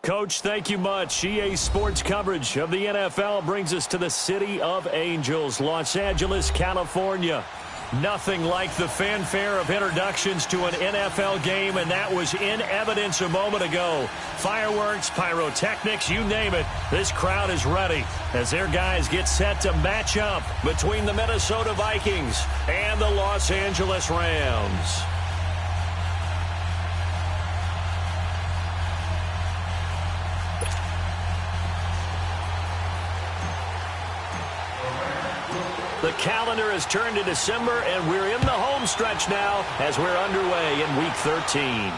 Coach, thank you much. EA Sports coverage of the NFL brings us to the City of Angels, Los Angeles, California. Nothing like the fanfare of introductions to an NFL game, and that was in evidence a moment ago. Fireworks, pyrotechnics, you name it. This crowd is ready as their guys get set to match up between the Minnesota Vikings and the Los Angeles Rams. The calendar has turned to December, and we're in the home stretch now as we're underway in Week 13.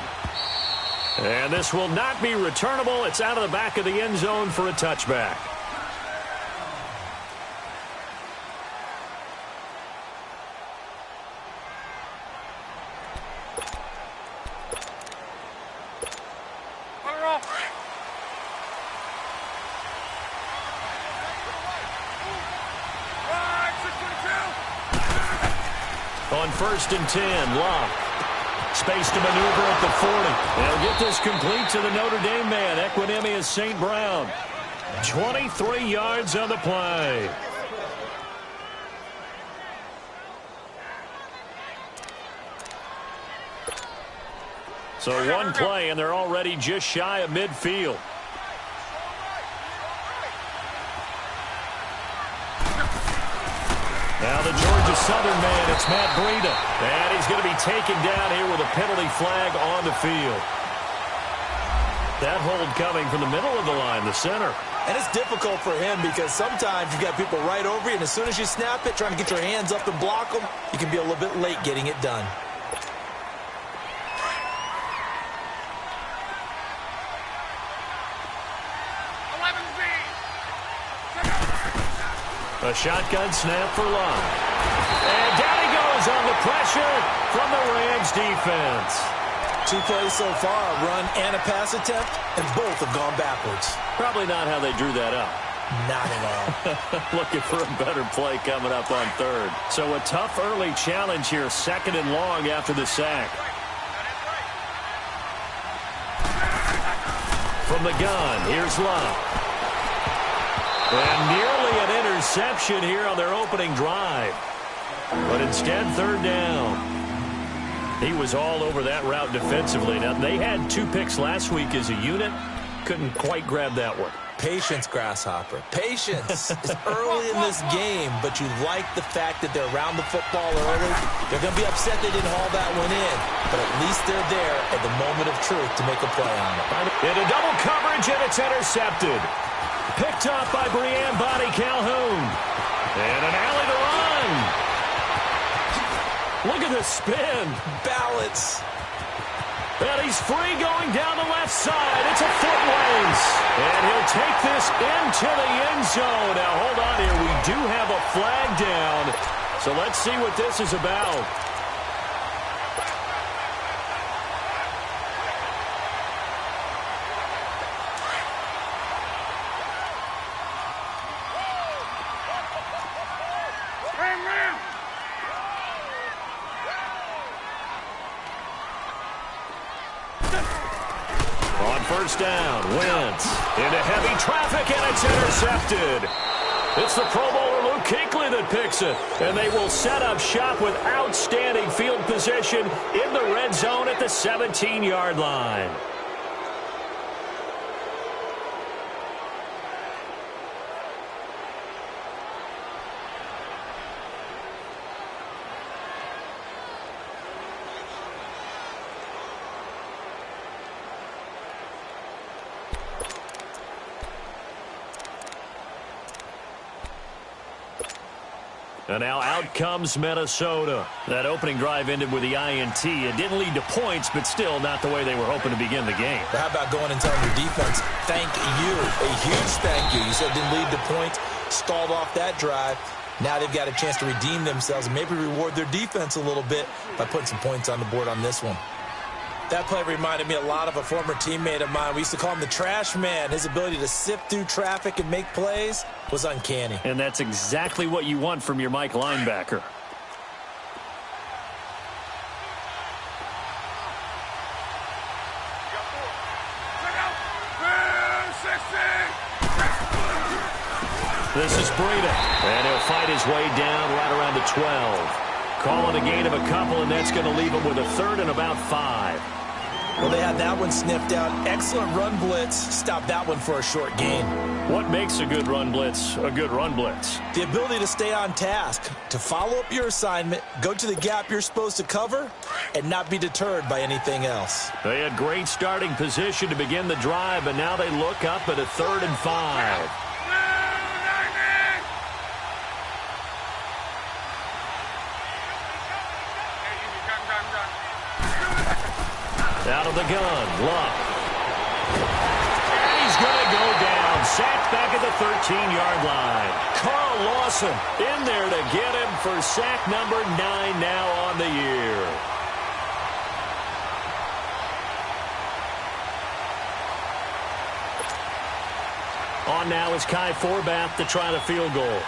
And this will not be returnable. It's out of the back of the end zone for a touchback. On 1st and 10, Locke. Space to maneuver at the 40. They'll get this complete to the Notre Dame man, Equanimous St. Brown. 23 yards on the play. So one play, and they're already just shy of midfield. Now the Georgia Southern man, it's Matt Breida. And he's going to be taken down here with a penalty flag on the field. That hold coming from the middle of the line, the center. And it's difficult for him because sometimes you've got people right over you, and as soon as you snap it, trying to get your hands up and block them, you can be a little bit late getting it done. A shotgun snap for Locke. And down he goes on the pressure from the Rams defense. 2 plays so far, a run and a pass attempt, and both have gone backwards. Probably not how they drew that up. Not at all. Looking for a better play coming up on 3rd. So a tough early challenge here, 2nd and long after the sack. From the gun, here's Locke. And nearly an interception here on their opening drive. But instead, 3rd down. He was all over that route defensively. Now, they had 2 picks last week as a unit. Couldn't quite grab that one. Patience, Grasshopper. Patience. It's early in this game, but you like the fact that they're around the football early. They're going to be upset they didn't haul that one in, but at least they're there at the moment of truth to make a play on it. Into double coverage, and it's intercepted. Picked up by Brianne Bonnie Calhoun. And an alley to run. Look at the spin. Balance. And he's free going down the left side. It's a foot race. And he'll take this into the end zone. Now, hold on here. We do have a flag down. So let's see what this is about. First down, Wentz into heavy traffic, and it's intercepted. It's the Pro Bowler Luke Kuechly that picks it, and they will set up shop with outstanding field position in the red zone at the 17-yard line. And now out comes Minnesota. That opening drive ended with the INT. It didn't lead to points, but still not the way they were hoping to begin the game. But how about going and telling your defense, thank you, a huge thank you. You said it didn't lead to points, stalled off that drive. Now they've got a chance to redeem themselves and maybe reward their defense a little bit by putting some points on the board on this one. That play reminded me a lot of a former teammate of mine. We used to call him the trash man. His ability to sift through traffic and make plays was uncanny. And that's exactly what you want from your Mike linebacker. This is Breida, and he'll fight his way down right around the 12. Calling a gain of a couple, and that's going to leave him with a third and about 5. Well, they had that one sniffed out. Excellent run blitz. Stop that one for a short gain. What makes a good run blitz a good run blitz? The ability to stay on task, to follow up your assignment, go to the gap you're supposed to cover, and not be deterred by anything else. They had great starting position to begin the drive, but now they look up at a 3rd and 5. Out of the gun, Luck. And he's going to go down. Sacked back at the 13-yard line. Carl Lawson in there to get him for sack number 9 now on the year. On now is Kai Forbath to try the field goal.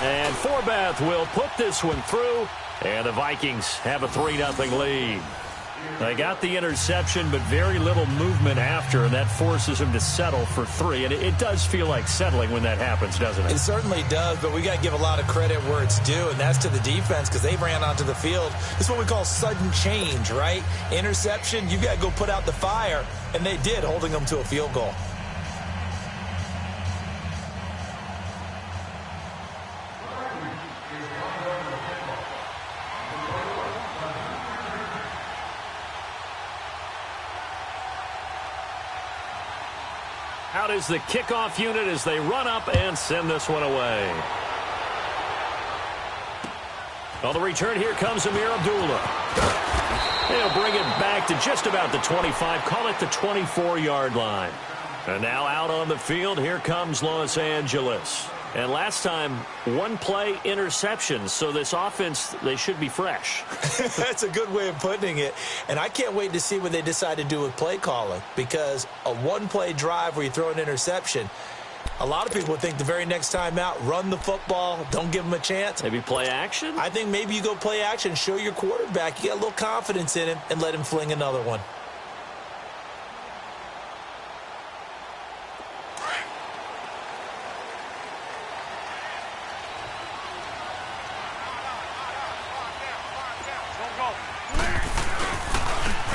And Forbath will put this one through. And the Vikings have a 3-0 lead. They got the interception, but very little movement after, and that forces him to settle for 3. And it does feel like settling when that happens, doesn't it? It certainly does, but we got to give a lot of credit where it's due, and that's to the defense because they ran onto the field. It's what we call sudden change, right? Interception, you got to go put out the fire, and they did, holding them to a field goal. Out is the kickoff unit as they run up and send this one away. On the return, here comes Amir Abdullah. He'll bring it back to just about the 25, call it the 24-yard line. And now out on the field, here comes Los Angeles. And last time, 1-play interception, so this offense, they should be fresh. That's a good way of putting it. And I can't wait to see what they decide to do with play calling, because a 1-play drive where you throw an interception, a lot of people would think the very next time out, run the football, don't give them a chance. Maybe play action? I think maybe you go play action, show your quarterback, you got a little confidence in him, and let him fling another one.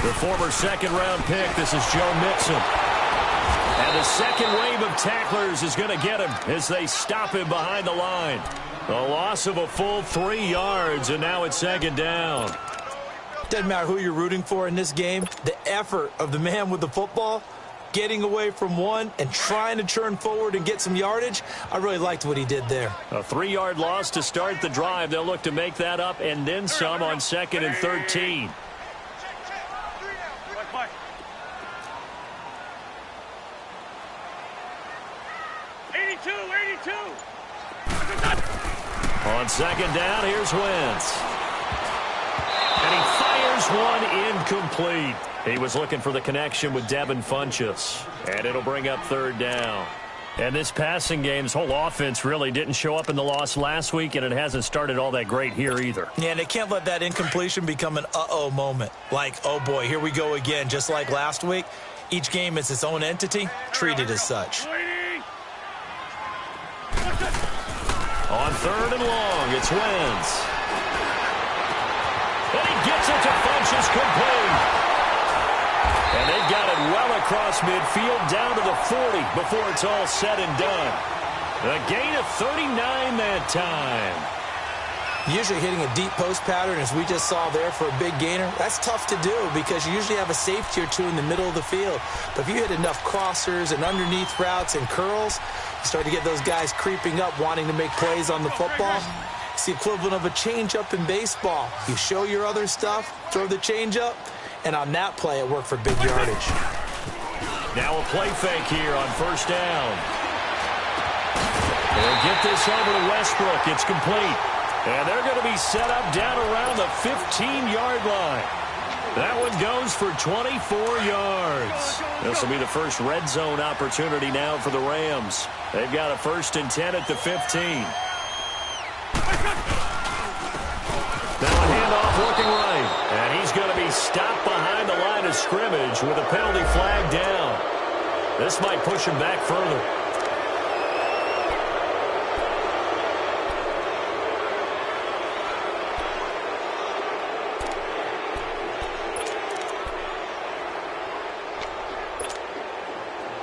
The former second-round pick, this is Joe Mixon. And the second wave of tacklers is going to get him as they stop him behind the line. A loss of a full 3 yards, and now it's 2nd down. Doesn't matter who you're rooting for in this game. The effort of the man with the football, getting away from one and trying to turn forward and get some yardage, I really liked what he did there. A 3-yard loss to start the drive. They'll look to make that up and then some on 2nd and 13. On 2nd down, here's Wentz. And he fires one incomplete. He was looking for the connection with Devin Funchess. And it'll bring up 3rd down. And this passing game, this whole offense really didn't show up in the loss last week, and it hasn't started all that great here either. Yeah, and they can't let that incompletion become an uh-oh moment. Like, oh boy, here we go again, just like last week. Each game is its own entity, treated as such. On 3rd and long, it's Wentz. And he gets it to Funchess complete. And they've got it well across midfield down to the 40 before it's all said and done. A gain of 39 that time. Usually hitting a deep post pattern, as we just saw there for a big gainer, that's tough to do because you usually have a safety or two in the middle of the field. But if you hit enough crossers and underneath routes and curls, you start to get those guys creeping up, wanting to make plays on the football. It's the equivalent of a changeup in baseball. You show your other stuff, throw the changeup, and on that play, it worked for big yardage. Now a play fake here on 1st down. They'll get this over to Westbrook. It's complete. And they're going to be set up down around the 15-yard line. That one goes for 24 yards. This will be the first red zone opportunity now for the Rams. They've got a 1st and 10 at the 15. Now a handoff looking right. And he's going to be stopped behind the line of scrimmage with a penalty flag down. This might push him back further.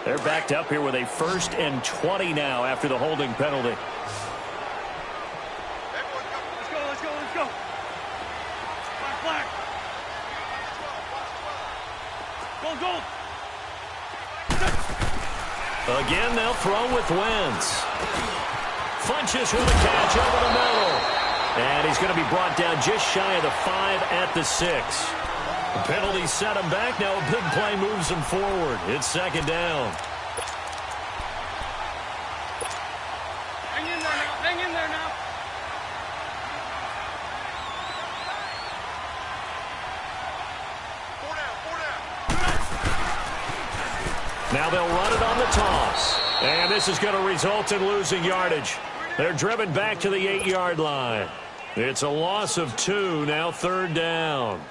They're backed up here with a 1st and 20 now after the holding penalty. Let's go. Flag. Go. Again, they'll throw with Wentz. Funches with a catch over the middle. And he's going to be brought down just shy of the 5 at the 6. The penalty set him back. Now a big play moves him forward. It's 2nd down. Hang in there now. Four down. Now they'll run it on the toss. And this is going to result in losing yardage. They're driven back to the 8-yard line. It's a loss of 2, now 3rd down.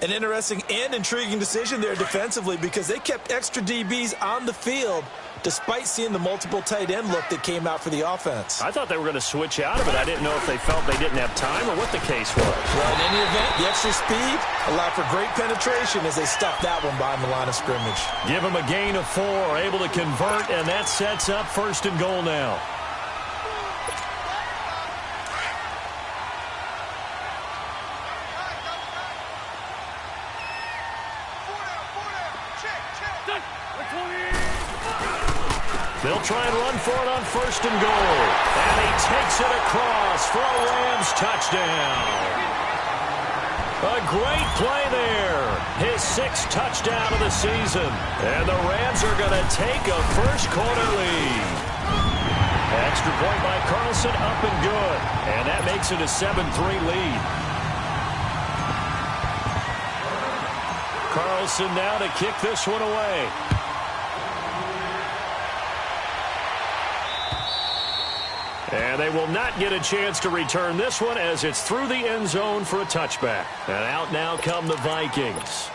An interesting and intriguing decision there defensively because they kept extra DBs on the field despite seeing the multiple tight end look that came out for the offense. I thought they were going to switch out of it. I didn't know if they felt they didn't have time or what the case was. Well, in any event, the extra speed allowed for great penetration as they stuffed that one behind the line of scrimmage. Give them a gain of 4, able to convert, and that sets up 1st and goal now. They'll try and run for it on 1st and goal. And he takes it across for a Rams touchdown. A great play there. His 6th touchdown of the season. And the Rams are going to take a first-quarter lead. Extra point by Carlson, up and good. And that makes it a 7-3 lead. Carlson now to kick this one away. And they will not get a chance to return this one as it's through the end zone for a touchback. And out now come the Vikings.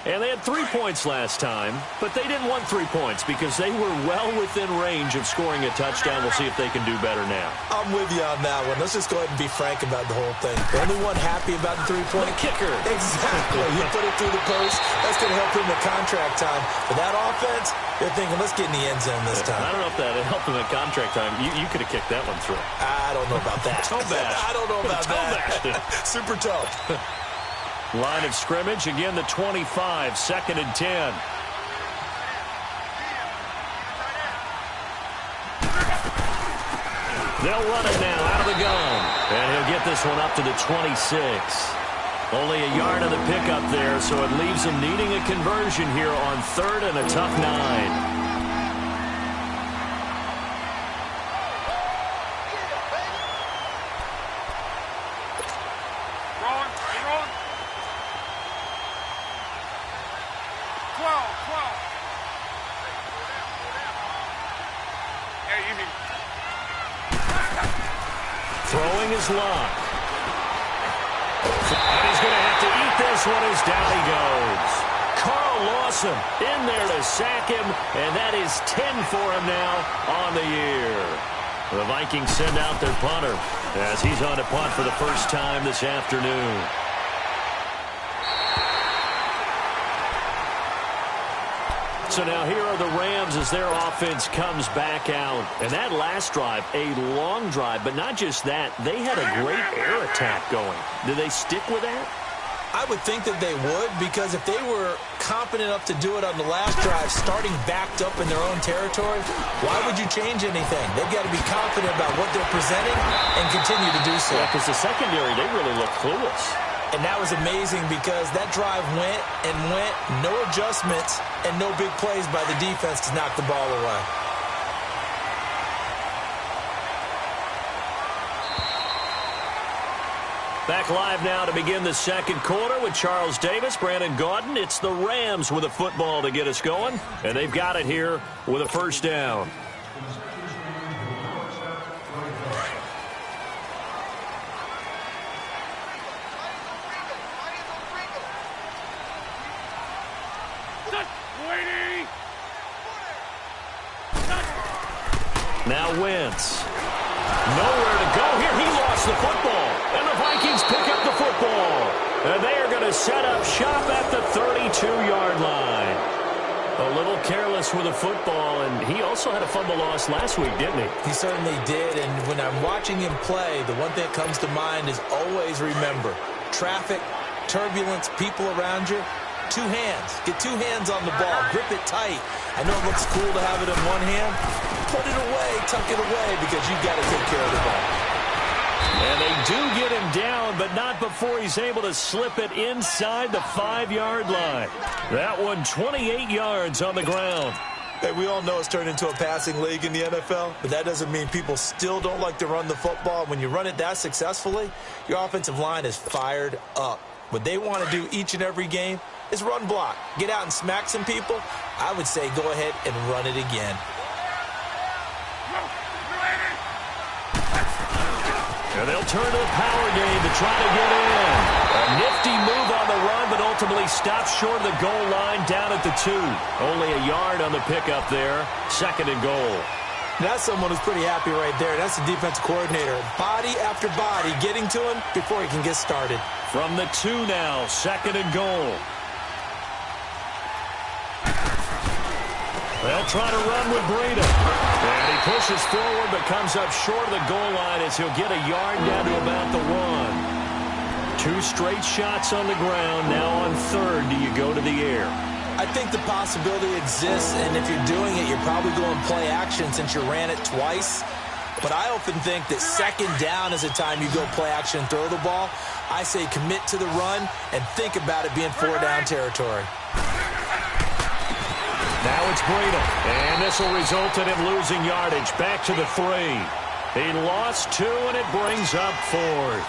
And they had 3 points last time, but they didn't want 3 points because they were well within range of scoring a touchdown. We'll see if they can do better now. I'm with you on that one. Let's just go ahead and be frank about the whole thing. The only one happy about the 3-point kicker. Exactly. You put it through the post. That's going to help him in contract time. For that offense, they're thinking, let's get in the end zone this time. I don't know if that helped him in contract time. You could have kicked that one through. I don't know about that. Toe bash. I don't know about that. Super toe. Line of scrimmage, again the 25, 2nd and 10. They'll run it now out of the gun. And he'll get this one up to the 26. Only a yard of the pickup there, so it leaves him needing a conversion here on 3rd and a tough 9. Throwing his luck. And he's going to have to eat this one as down he goes. Carl Lawson in there to sack him, and that is 10 for him now on the year. The Vikings send out their punter as he's on to punt for the first time this afternoon. So now here are the Rams as their offense comes back out. And that last drive, a long drive, but not just that. They had a great air attack going. Do they stick with that? I would think that they would, because if they were competent enough to do it on the last drive, starting backed up in their own territory, why would you change anything? They've got to be confident about what they're presenting and continue to do so. Yeah, because the secondary, they really look clueless. And that was amazing because that drive went and went, no adjustments, and no big plays by the defense to knock the ball away. Back live now to begin the 2nd quarter with Charles Davis, Brandon Gaudin. It's the Rams with a football to get us going, and they've got it here with a first down. Now Wentz. Nowhere to go here. He lost the football. And the Vikings pick up the football. And they are going to set up shop at the 32-yard line. A little careless with the football, and he also had a fumble loss last week, didn't he? He certainly did, and when I'm watching him play, the one thing that comes to mind is always remember, traffic, turbulence, people around you, two hands. Get two hands on the ball. Grip it tight. I know it looks cool to have it in one hand. Put it away, tuck it away, because you've got to take care of the ball. And they do get him down, but not before he's able to slip it inside the 5-yard line. That one 28 yards on the ground. Hey, we all know it's turned into a passing league in the NFL, but that doesn't mean people still don't like to run the football. When you run it that successfully, your offensive line is fired up. What they want to do each and every game is run block. Get out and smack some people. I would say go ahead and run it again. And they'll turn to the power game to try to get in. A nifty move on the run, but ultimately stops short of the goal line down at the 2. Only a yard on the pickup there. 2nd and goal. That's someone who's pretty happy right there. That's the defensive coordinator. Body after body getting to him before he can get started. From the 2 now, 2nd and goal. They'll try to run with Breida. And he pushes forward but comes up short of the goal line as he'll get a yard down to about the 1. 2 straight shots on the ground. Now on 3rd, do you go to the air? I think the possibility exists, and if you're doing it, you're probably going play action since you ran it twice. But I often think that 2nd down is the time you go play action and throw the ball. I say commit to the run and think about it being 4-down territory. Now it's Breida, and this will result in him losing yardage. Back to the 3. He lost 2, and it brings up 4th.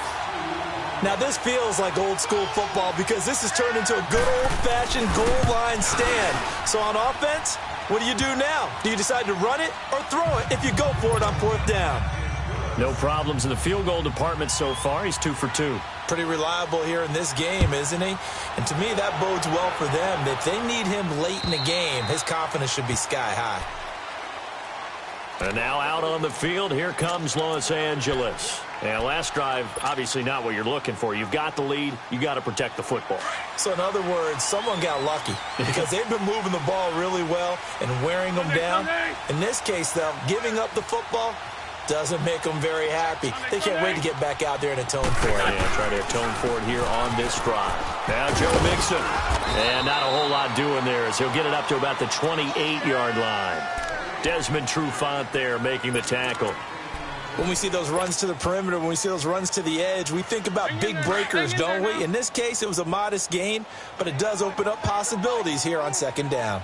Now this feels like old school football because this has turned into a good old-fashioned goal line stand. So on offense, what do you do now? Do you decide to run it or throw it if you go for it on 4th down? No problems in the field goal department so far. He's 2 for 2. Pretty reliable here in this game, isn't he? And to me, that bodes well for them. If they need him late in the game, his confidence should be sky high. And now out on the field, here comes Los Angeles. And last drive, obviously not what you're looking for. You've got the lead. You got to protect the football. So in other words, someone got lucky because they've been moving the ball really well and wearing them down. In this case, though, giving up the football doesn't make them very happy. They can't wait to get back out there and atone for it. Yeah, try to atone for it here on this drive. Now Joe Mixon. And not a whole lot doing there as he'll get it up to about the 28-yard line. Desmond Trufant there making the tackle. When we see those runs to the perimeter, when we see those runs to the edge, we think about big breakers, don't we? In this case, it was a modest gain, but it does open up possibilities here on 2nd down.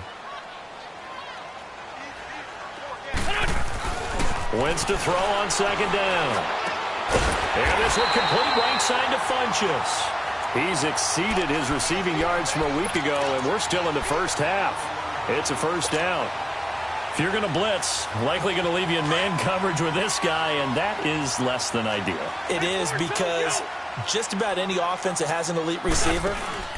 Wentz to throw on 2nd down. And this one complete right side to Funchess. He's exceeded his receiving yards from a week ago, and we're still in the first half. It's a 1st down. If you're going to blitz, likely going to leave you in man coverage with this guy, and that is less than ideal. It is because just about any offense that has an elite receiver,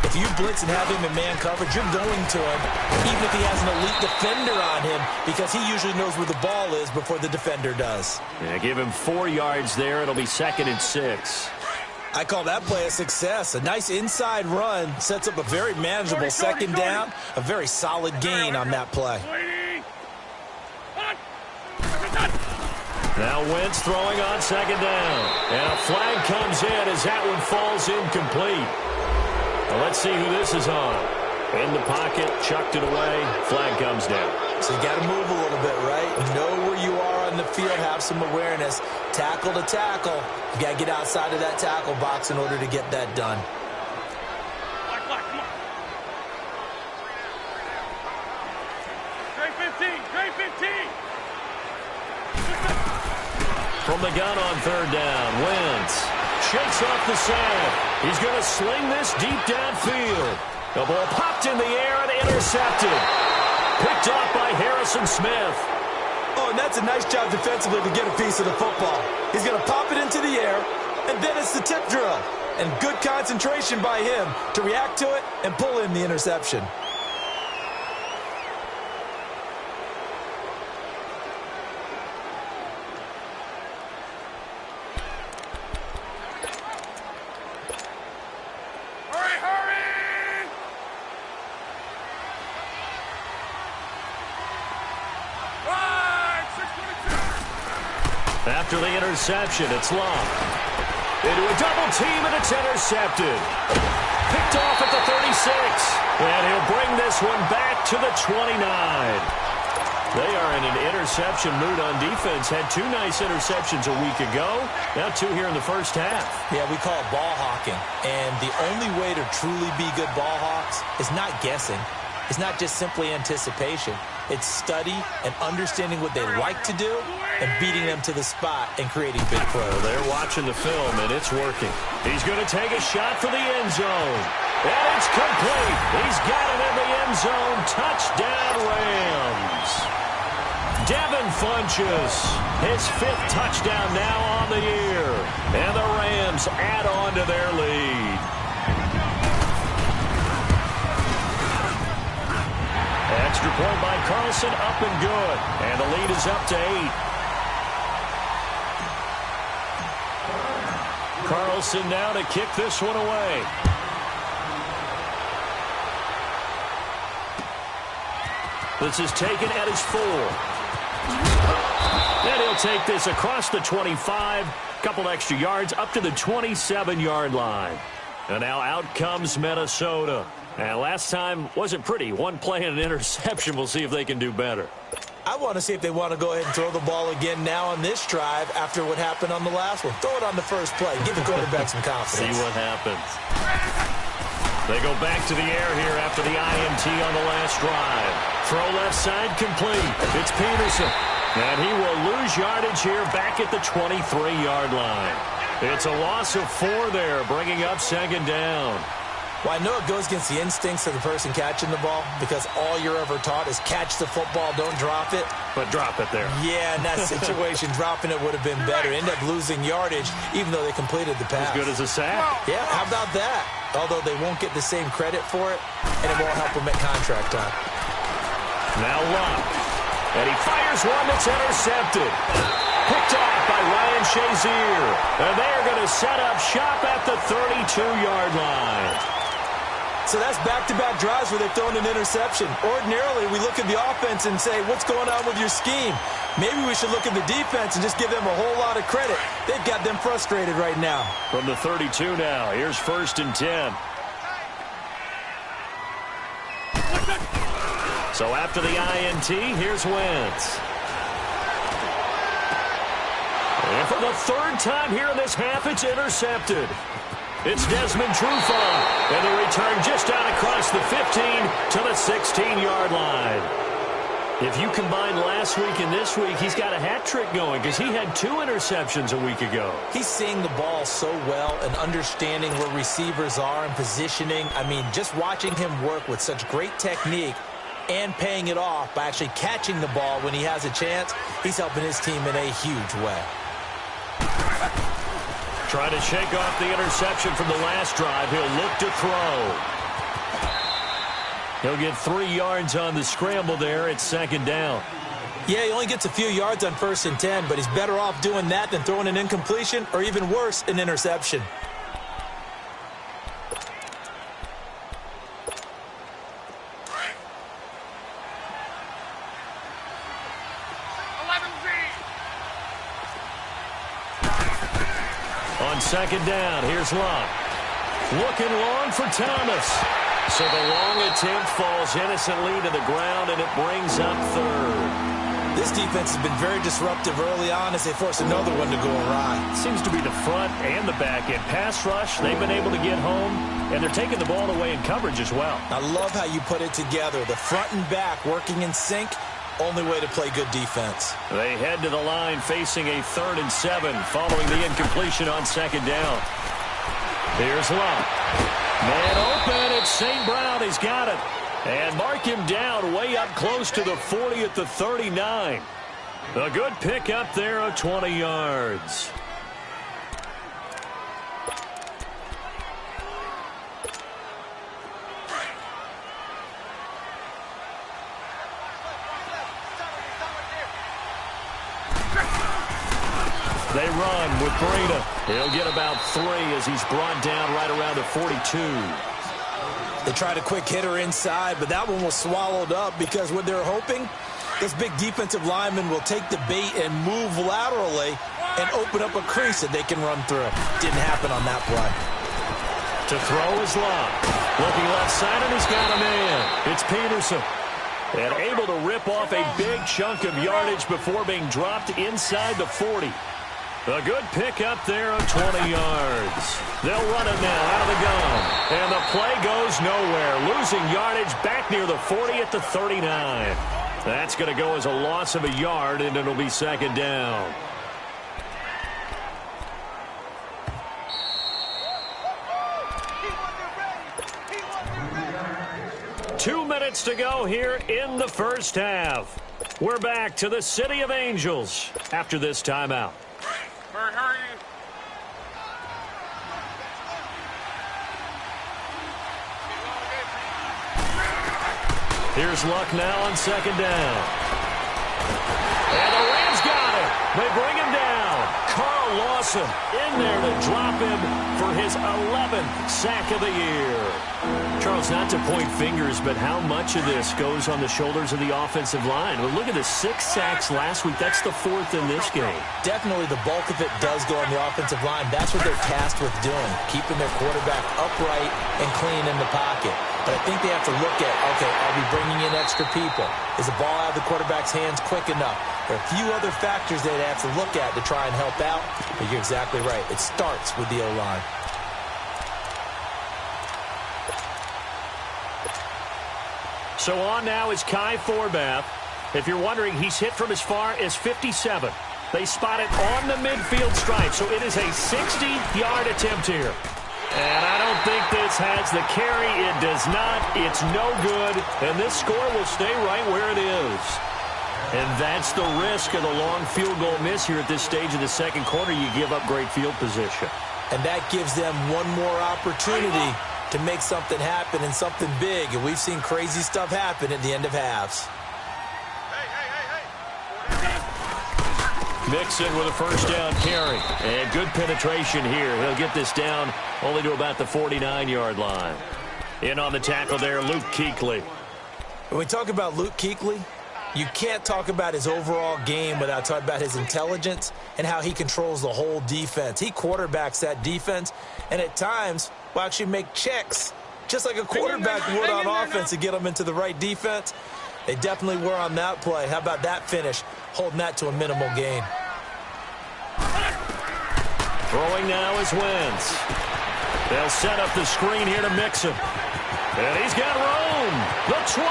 if you blitz and have him in man coverage, you're going to him, even if he has an elite defender on him, because he usually knows where the ball is before the defender does. Yeah, give him 4 yards there. It'll be 2nd and 6. I call that play a success. A nice inside run sets up a very manageable 2nd down, a very solid gain on that play. Now Wentz throwing on 2nd down. And a flag comes in as that one falls incomplete. Well, let's see who this is on. In the pocket, chucked it away, flag comes down. So you got to move a little bit, right? Know where you are on the field, have some awareness. Tackle to tackle. You got to get outside of that tackle box in order to get that done. Come on. Straight 15, straight 15. From the gun on 3rd down, Wentz shakes off the sand. He's going to sling this deep downfield. The ball popped in the air and intercepted. Picked off by Harrison Smith. Oh, and that's a nice job defensively to get a piece of the football. He's going to pop it into the air, and then it's the tip drill. And good concentration by him to react to it and pull in the interception. After the interception, it's Love. Into a double team, and it's intercepted. Picked off at the 36. And he'll bring this one back to the 29. They are in an interception mood on defense. Had 2 nice interceptions a week ago. Now 2 here in the first half. Yeah, we call it ball hawking. And the only way to truly be good ball hawks is not guessing. It's not just simply anticipation. It's study and understanding what they like to do and beating them to the spot and creating big plays. They're watching the film, and it's working. He's going to take a shot for the end zone. And it's complete. He's got it in the end zone. Touchdown, Rams. Devin Funchess, his 5th touchdown now on the year. And the Rams add on to their lead. Extra point by Carlson, up and good. And the lead is up to 8. Carlson now to kick this one away. This is taken at his 4. And he'll take this across the 25. Couple extra yards up to the 27-yard line. And now out comes Minnesota. And last time wasn't pretty. 1 play and an interception. We'll see if they can do better. I want to see if they want to go ahead and throw the ball again now on this drive after what happened on the last one. Throw it on the first play. Give the quarterback some confidence. See what happens. They go back to the air here after the INT on the last drive. Throw left side complete. It's Peterson. And he will lose yardage here back at the 23-yard line. It's a loss of 4 there, bringing up 2nd down. Well, I know it goes against the instincts of the person catching the ball because all you're ever taught is catch the football, don't drop it. But drop it there. Yeah, in that situation, dropping it would have been better. End up losing yardage, even though they completed the pass. As good as a sack. Yeah, how about that? Although they won't get the same credit for it, and it won't help them at contract time. Now Love. And he fires one that's intercepted. Picked off by Ryan Shazier. And they're going to set up shop at the 32-yard line. So that's back-to-back drives where they've thrown an interception. Ordinarily, we look at the offense and say, what's going on with your scheme? Maybe we should look at the defense and just give them a whole lot of credit. They've got them frustrated right now. From the 32 now, here's 1st and 10. So after the INT, here's Wentz. And for the 3rd time here in this half, it's intercepted. It's Desmond Trufant, and the return just out across the 15 to the 16-yard line. If you combine last week and this week, he's got a hat trick going because he had 2 interceptions a week ago. He's seeing the ball so well and understanding where receivers are and positioning. I mean, just watching him work with such great technique and paying it off by actually catching the ball when he has a chance, he's helping his team in a huge way. Trying to shake off the interception from the last drive. He'll look to throw. He'll get 3 yards on the scramble there. It's 2nd down. Yeah, he only gets a few yards on 1st and 10, but he's better off doing that than throwing an incompletion or even worse, an interception. On 2nd down, here's Love. Looking long for Thomas. So the long attempt falls innocently to the ground, and it brings up 3rd. This defense has been very disruptive early on as they force another one to go awry. Seems to be the front and the back end. Pass rush, they've been able to get home, and they're taking the ball away in coverage as well. I love how you put it together. The front and back working in sync. Only way to play good defense. They head to the line facing a 3rd and 7 following the incompletion on 2nd down. Here's Love. Man open. It's St. Brown. He's got it. And mark him down way up close to the 40 at the 39. A good pick up there of 20 yards. They run with Breida. He'll get about 3 as he's brought down right around the 42. They tried a quick hitter inside, but that one was swallowed up because what they're hoping, this big defensive lineman will take the bait and move laterally and open up a crease that they can run through. Didn't happen on that play. To throw is Locke. Looking left side, and he's got a man. It's Peterson. And able to rip off a big chunk of yardage before being dropped inside the 40. A good pick up there of 20 yards. They'll run it now out of the gun. And the play goes nowhere. Losing yardage back near the 40 at the 39. That's going to go as a loss of a yard, and it'll be second down. Two minutes to go here in the first half. We're back to the City of Angels after this timeout. Hurry. Here's Luck now on second down. And the Rams got him. They bring him down. Carl Lawson in there to drop him for his 11th sack of the year. Charles, not to point fingers, but how much of this goes on the shoulders of the offensive line? Well, look at the 6 sacks last week. That's the 4th in this game. Definitely the bulk of it does go on the offensive line. That's what they're tasked with doing, keeping their quarterback upright and clean in the pocket. But I think they have to look at, okay, are we bringing in extra people? Is the ball out of the quarterback's hands quick enough? There are a few other factors they'd have to look at to try and help out. But you're exactly right. It starts with the O-line. So on now is Kai Forbath. If you're wondering, he's hit from as far as 57. They spot it on the midfield stripe, so it is a 60-yard attempt here. And I don't think this has the carry. It does not. It's no good. And this score will stay right where it is. And that's the risk of the long field goal miss here at this stage of the second quarter. You give up great field position. And that gives them one more opportunity to make something happen and something big. And we've seen crazy stuff happen at the end of halves. Mixon with a first down carry. And good penetration here. He'll get this down only to about the 49-yard line. In on the tackle there, Luke Kuechly. When we talk about Luke Kuechly, you can't talk about his overall game without talking about his intelligence and how he controls the whole defense. He quarterbacks that defense, and at times will actually make checks, just like a quarterback would on offense to get them into the right defense. They definitely were on that play. How about that finish, holding that to a minimal gain? Throwing now is Wentz. They'll set up the screen here to Mixon. And he's got room. The 20.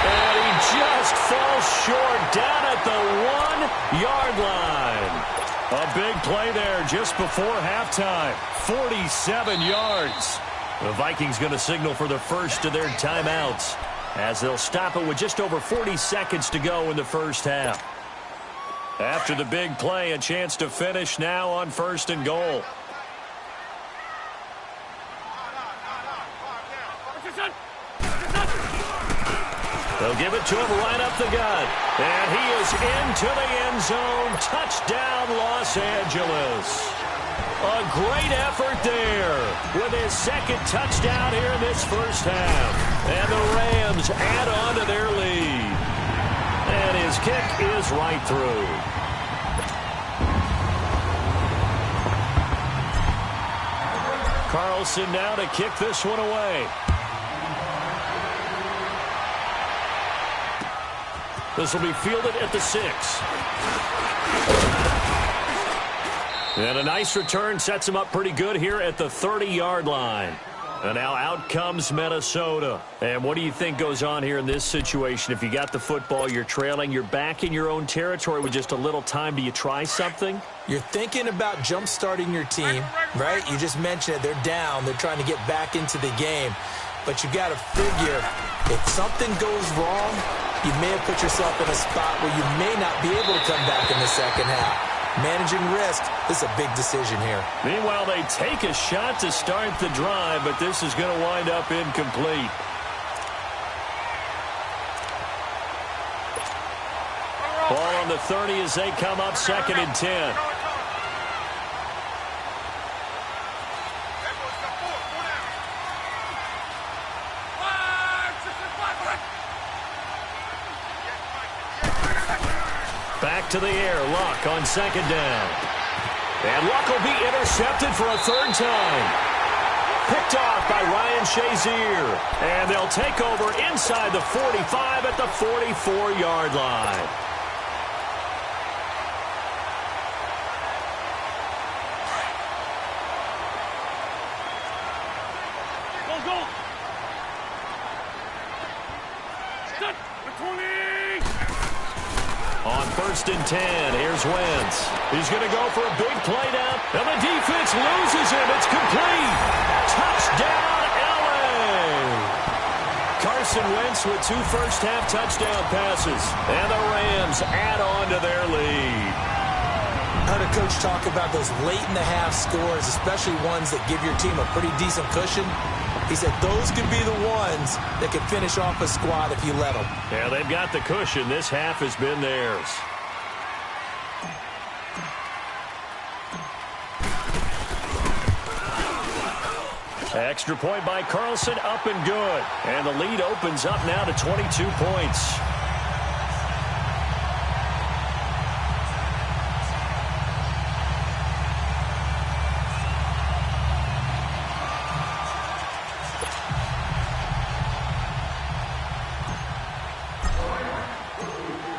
And he just falls short down at the 1-yard line. A big play there just before halftime. 47 yards. The Vikings going to signal for the first of their timeouts as they'll stop it with just over 40 seconds to go in the first half. After the big play, a chance to finish now on 1st and goal. They'll give it to him right up the gut. And he is into the end zone. Touchdown, Los Angeles. A great effort there with his second touchdown here in this first half. And the Rams add on to their lead. And his kick is right through. Carlson now to kick this one away. This will be fielded at the 6. And a nice return sets him up pretty good here at the 30-yard line. And now out comes Minnesota. And what do you think goes on here in this situation? If you got the football, you're trailing, you're back in your own territory with just a little time. Do you try something? You're thinking about jump-starting your team, right? You just mentioned it. They're down. They're trying to get back into the game. But you got to figure, if something goes wrong, you may have put yourself in a spot where you may not be able to come back in the second half. Managing risk, this is a big decision here. Meanwhile, they take a shot to start the drive, but this is going to wind up incomplete. Ball on the 30 as they come up 2nd and 10. Back to the air. Luck on second down. And Luck will be intercepted for a third time. Picked off by Ryan Shazier. And they'll take over inside the 45 at the 44-yard line. Go. Stop. 20. On 1st and 10, here's Wentz. He's going to go for a big play now, and the defense loses him. It's complete. Touchdown, L.A. Carson Wentz with 2 first-half touchdown passes, and the Rams add on to their lead. I heard a coach talk about those late-in-the-half scores, especially ones that give your team a pretty decent cushion. He said those could be the ones that could finish off a squad if you let them. Yeah, they've got the cushion. This half has been theirs. Extra point by Carlson, up and good. And the lead opens up now to 22 points.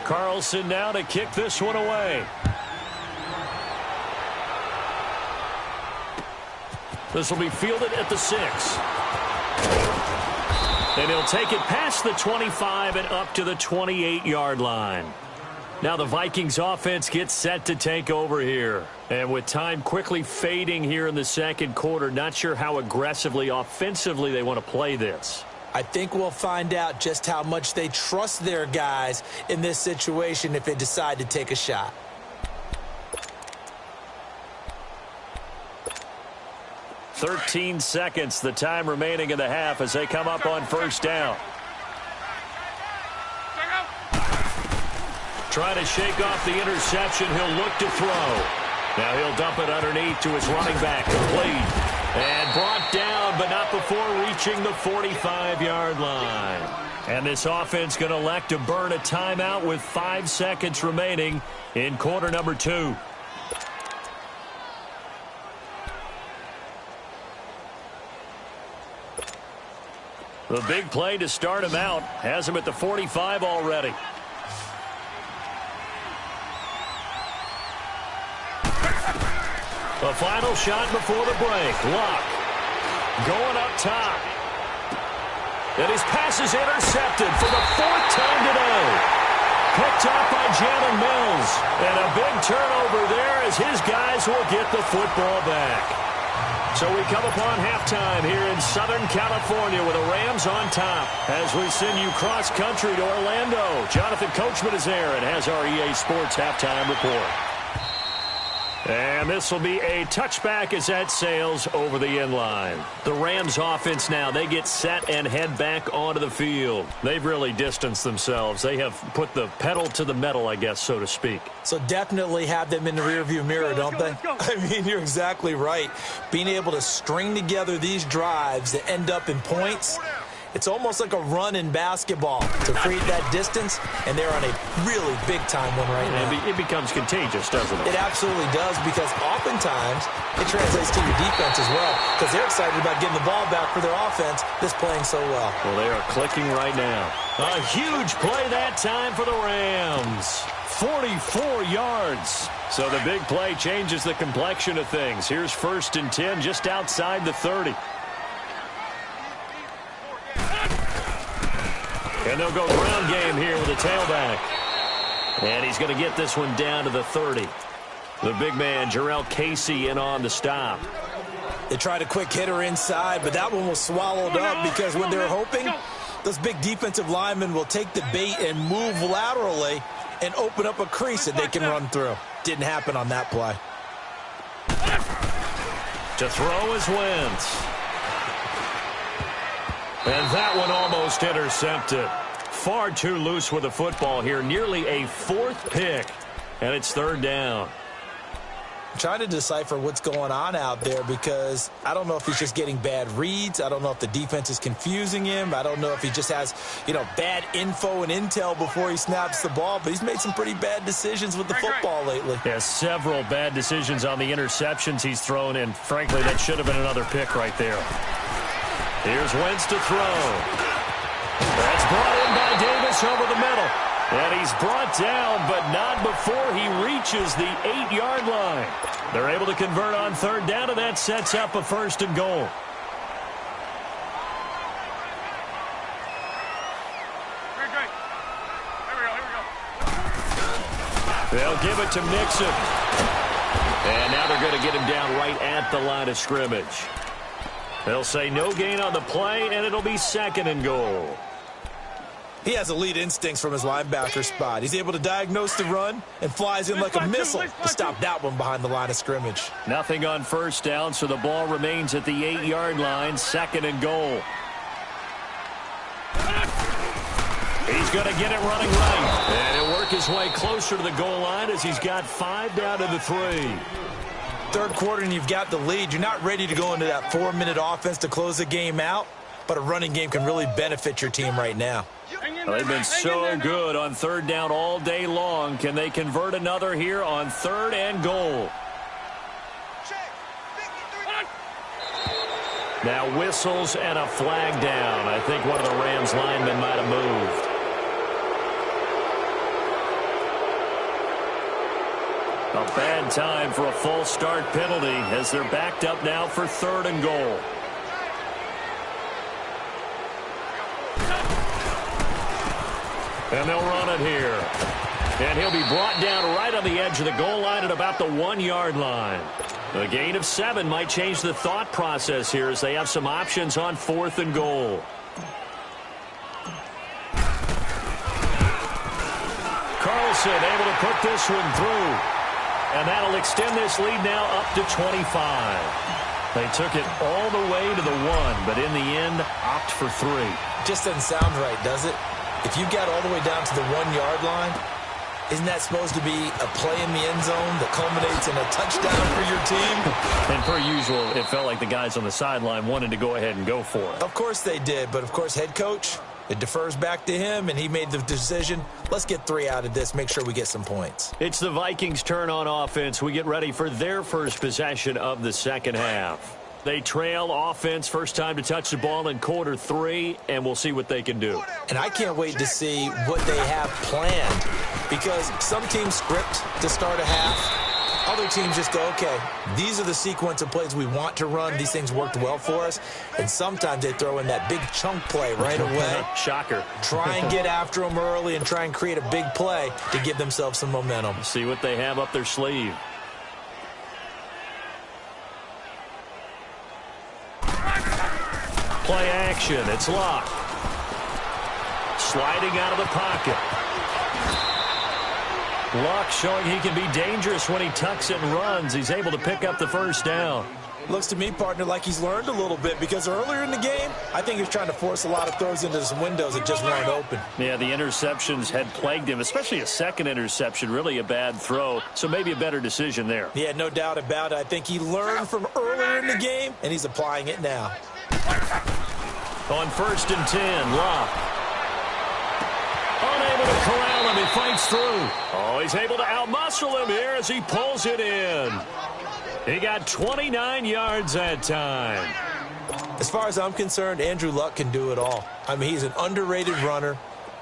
Carlson now to kick this one away. This will be fielded at the 6. And he'll take it past the 25 and up to the 28-yard line. Now the Vikings offense gets set to take over here. And with time quickly fading here in the second quarter, not sure how aggressively, offensively they want to play this. I think we'll find out just how much they trust their guys in this situation if they decide to take a shot. "13 seconds, the time remaining in the half as they come up on first down. Trying to shake off the interception. He'll look to throw. Now he'll dump it underneath to his running back. Complete. And brought down, but not before reaching the 45-yard line. And this offense going to elect to burn a timeout with 5 seconds remaining in quarter number 2. The big play to start him out has him at the 45 already. The final shot before the break. Luck going up top. And his pass is intercepted for the 4th time today. Picked off by Jalen Mills. And a big turnover there as his guys will get the football back. So we come upon halftime here in Southern California with the Rams on top as we send you cross-country to Orlando. Jonathan Coachman is there and has our EA Sports halftime report. And this will be a touchback as that sails over the end line. The Rams offense now, they get set and head back onto the field. They've really distanced themselves. They have put the pedal to the metal, I guess, so to speak. So definitely have them in the rearview mirror, don't they? I mean, you're exactly right. Being able to string together these drives that end up in points, it's almost like a run in basketball to create that distance, and they're on a really big-time one right now. It becomes contagious, doesn't it? It absolutely does, because oftentimes it translates to your defense as well, because they're excited about getting the ball back for their offense that's playing so well. Well, they are clicking right now. A huge play that time for the Rams. 44 yards. So the big play changes the complexion of things. Here's 1st and 10 just outside the 30. And they'll go ground game here with a tailback. And he's going to get this one down to the 30. The big man, Jarrell Casey, in on the stop. They tried a quick hitter inside, but that one was swallowed up because when they're hoping, those big defensive linemen will take the bait and move laterally and open up a crease that they can run through. Didn't happen on that play. To throw is Wentz. And that one almost intercepted. Far too loose with the football here. Nearly a 4th pick. And it's 3rd down. Trying to decipher what's going on out there because I don't know if he's just getting bad reads. I don't know if the defense is confusing him. I don't know if he just has, bad info and intel before he snaps the ball. But he's made some pretty bad decisions with the football lately. Yeah, several bad decisions on the interceptions he's thrown, and frankly, that should have been another pick right there. Here's Wentz to throw. That's brought in by Davis over the middle. And he's brought down, but not before he reaches the 8-yard line. They're able to convert on third down, and that sets up a first and goal. They'll give it to Mixon. And now they're going to get him down right at the line of scrimmage. They'll say no gain on the play, and it'll be second and goal. He has elite instincts from his linebacker spot. He's able to diagnose the run and flies in like a missile to stop that one behind the line of scrimmage. Nothing on first down, so the ball remains at the 8-yard line, second and goal. He's going to get it running right. And he'll work his way closer to the goal line as he's got 5 down to the 3. Third quarter and you've got the lead. You're not ready to go into that 4-minute offense to close the game out, but a running game can really benefit your team right now. Well, they've been so good on third down all day long. Can they convert another here on third and goal? Now whistles and a flag down. I think one of the Rams linemen might have moved. A bad time for a false start penalty as they're backed up now for third and goal. And they'll run it here. And he'll be brought down right on the edge of the goal line at about the 1-yard line. A gain of 7 might change the thought process here as they have some options on fourth and goal. Carlson able to put this one through. And that'll extend this lead now up to 25. They took it all the way to the 1, but in the end, opt for 3. Just doesn't sound right, does it? If you got all the way down to the 1-yard line, isn't that supposed to be a play in the end zone that culminates in a touchdown for your team? And per usual, it felt like the guys on the sideline wanted to go ahead and go for it. Of course they did, but of course head coach, it defers back to him, and he made the decision. Let's get 3 out of this, make sure we get some points. It's the Vikings' turn on offense. We get ready for their first possession of the second half. They trail offense, first time to touch the ball in quarter 3, and we'll see what they can do. And I can't wait to see what they have planned, because some teams script to start a half. Other teams just go, okay, these are the sequence of plays we want to run. These things worked well for us. And sometimes they throw in that big chunk play right away. Shocker. Try and get after them early and try and create a big play to give themselves some momentum. See what they have up their sleeve. Play action. It's locked. Sliding out of the pocket. Luck showing he can be dangerous when he tucks it and runs. He's able to pick up the first down. Looks to me, partner, like he's learned a little bit, because earlier in the game, I think he was trying to force a lot of throws into some windows that just weren't open. Yeah, the interceptions had plagued him, especially a second interception, really a bad throw. So maybe a better decision there. Yeah, no doubt about it. I think he learned from earlier in the game, and he's applying it now. On first and 10, Locke. Unable to corral him. He fights through. Oh, he's able to outmuscle him here as he pulls it in. He got 29 yards that time. As far as I'm concerned, Andrew Luck can do it all. I mean, he's an underrated runner,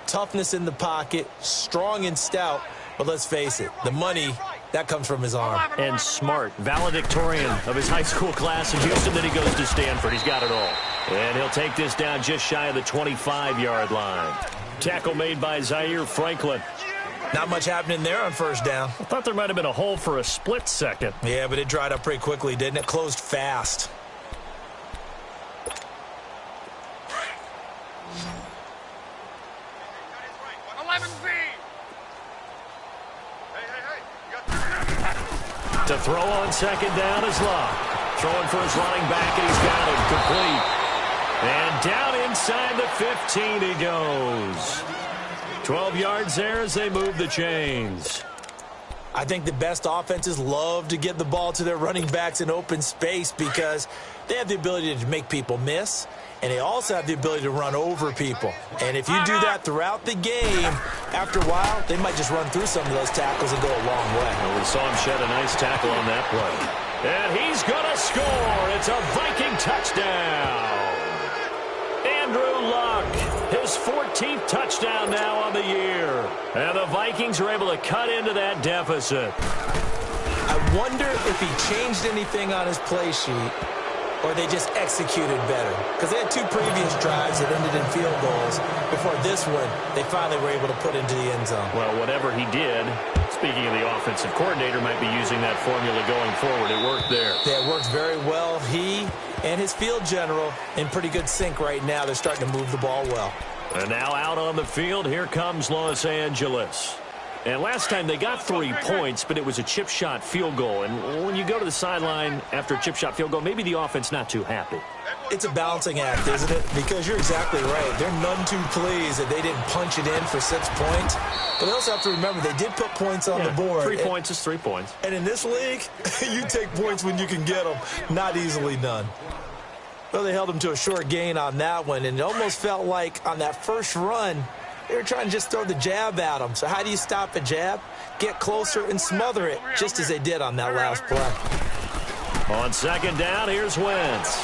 toughness in the pocket, strong and stout, but let's face it, the money, that comes from his arm. And smart, valedictorian of his high school class in Houston. Then he goes to Stanford. He's got it all. And he'll take this down just shy of the 25-yard line. Tackle made by Zaire Franklin. Not much happening there on first down. I thought there might have been a hole for a split second. Yeah, but it dried up pretty quickly, didn't it? Closed fast. To throw on second down is Locke. Throwing for his running back, and he's got him complete. And down inside the 15 he goes. 12 yards there as they move the chains. I think the best offenses love to get the ball to their running backs in open space because they have the ability to make people miss, and they also have the ability to run over people. And if you do that throughout the game, after a while, they might just run through some of those tackles and go a long way. Well, we saw him shed a nice tackle on that play. And he's going to score. It's a Viking touchdown. Andrew Luck, his 14th touchdown now on the year. And the Vikings are able to cut into that deficit. I wonder if he changed anything on his play sheet or they just executed better. Because they had 2 previous drives that ended in field goals. Before this one, they finally were able to put into the end zone. Well, whatever he did, speaking of the offensive coordinator, might be using that formula going forward. It worked there. Yeah, it works very well. He and his field general in pretty good sync right now. They're starting to move the ball well. And now out on the field, here comes Los Angeles. And last time they got 3 points, but it was a chip shot field goal. And when you go to the sideline after a chip shot field goal, maybe the offense not too happy. It's a balancing act, isn't it? Because you're exactly right. They're none too pleased that they didn't punch it in for 6 points. But they also have to remember they did put points on the board. 3 points is 3 points. And in this league, you take points when you can get them. Not easily done. Well, they held them to a short gain on that one, and it almost felt like on that first run, they were trying to just throw the jab at them. So how do you stop a jab? Get closer and smother it, just as they did on that last play. On second down, here's Wentz.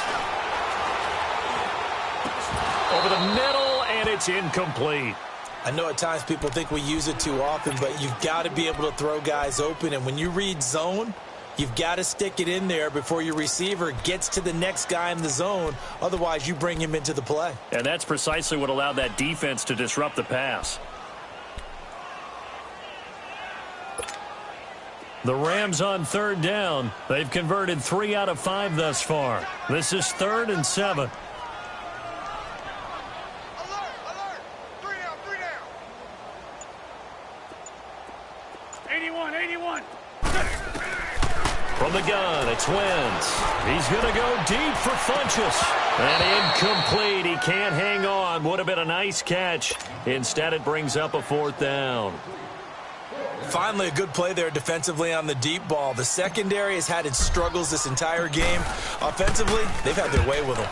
Over the middle, and it's incomplete. I know at times people think we use it too often, but you've got to be able to throw guys open. And when you read zone, you've got to stick it in there before your receiver gets to the next guy in the zone. Otherwise, you bring him into the play. And that's precisely what allowed that defense to disrupt the pass. The Rams on third down. They've converted 3 out of 5 thus far. This is 3rd and 7. From the gun, it's Wentz. He's going to go deep for Funchess. And incomplete. He can't hang on. Would have been a nice catch. Instead, it brings up a 4th down. Finally, a good play there defensively on the deep ball. The secondary has had its struggles this entire game. Offensively, they've had their way with him.